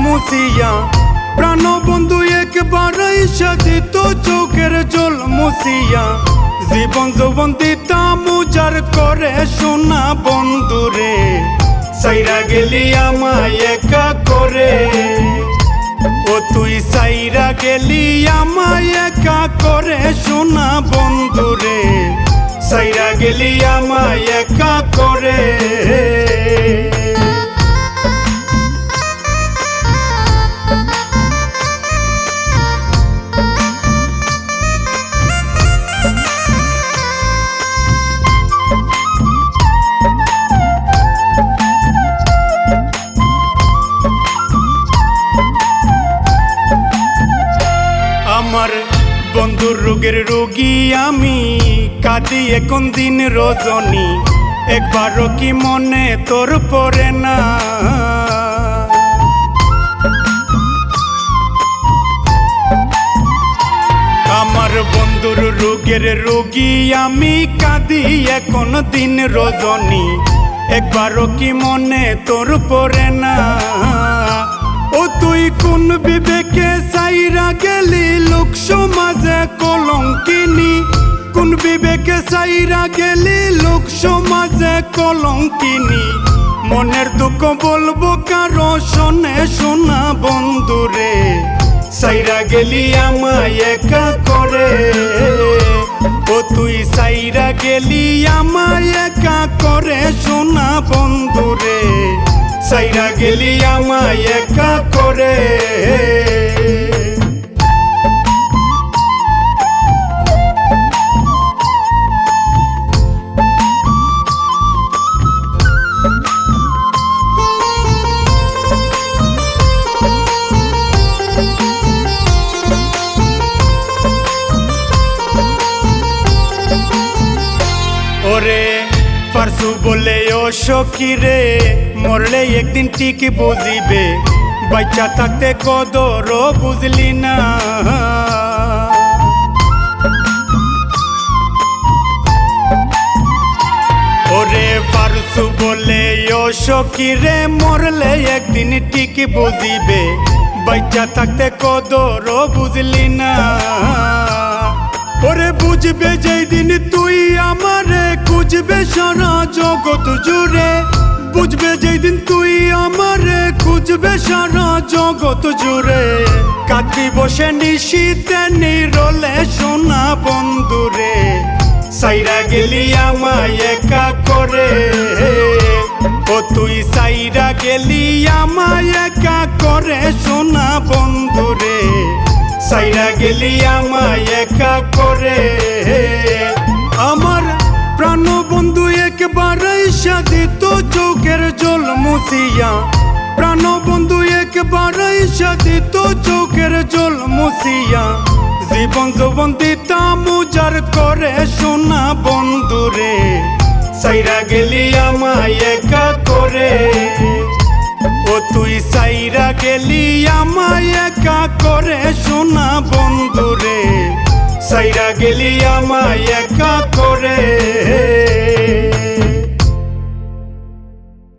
মুছিয়া প্রাণ বন্ধু একবারই সাথে তো চোখের জল মুছিয়া জীবন যৌবন দিতাম উজাড় করে সোনা বন্ধুরে সাইরা গেলি আমায় একা করে ও তুই সাইরা গেলি আমায় একা করে সোনা বন্ধুরে সাইরা গেলি আমায় একা করে আমার বন্ধুর রোগের রোগী আমি কাঁদি এখন দিন রজনী একবারও কি মনে তোর পড়ে না আমার বন্ধুর রোগের রোগী আমি কাঁদি এখন দিন রজনী একবারও কি মনে তোর পড়ে না ও তুই কোন বিবেকে সাইরা গেলি লোক সমাজে কলঙ্কিনী কোন বিবেকে সাইরা গেলি লোক সমাজে কলঙ্কিনী মনের দুঃখ বলবো কারো শোনে শোনা বন্ধুরে সাইরা গেলি আমায় একা করে ও তুই সাইরা গেলি আমায় একা করে শোনা বন্ধুরে সাইরা গেলি আমায় একা করে ওরে পারসু বলে ও সখী রে মরলে একদিন ঠিক বুঝিবে বাচ্চা থাকতে কদর বুঝলি না ওরে পারসু বলে ও সখী রে মরলে একদিন ঠিক বুঝিবে বাচ্চা থাকতে কদর বুঝলি না ওরে বুঝবে যেই দিন তুই আমারে খুঁজবে সারা জগৎ জুড়ে বুঝবে যেই দিন তুই আমারে খুঁজবে সারা জগৎ জুড়ে কাঁদবি বসে নিশীতে নিরলে সোনা বন্ধুরে সাইরা গেলি আমায় একা করে ও তুই সাইরা গেলি আমায় একা করে সোনা বন্ধুরে সাইরা গেলি আমায় একা করে আমার প্রাণ বন্ধু একবারই সাথে তো চোখের জল মুছিয়া প্রাণ বন্ধু একবারই সাথে তো চোখের জল মুছিয়া জীবন যৌবন দিতাম উজাড় করে সোনা বন্ধুরে সাইরা গেলি আমায় একা করে ও তুই সাইরা গেলি আমায় একা করে সোনা বন্ধুরে সাইরা গেলি আমায় একা করে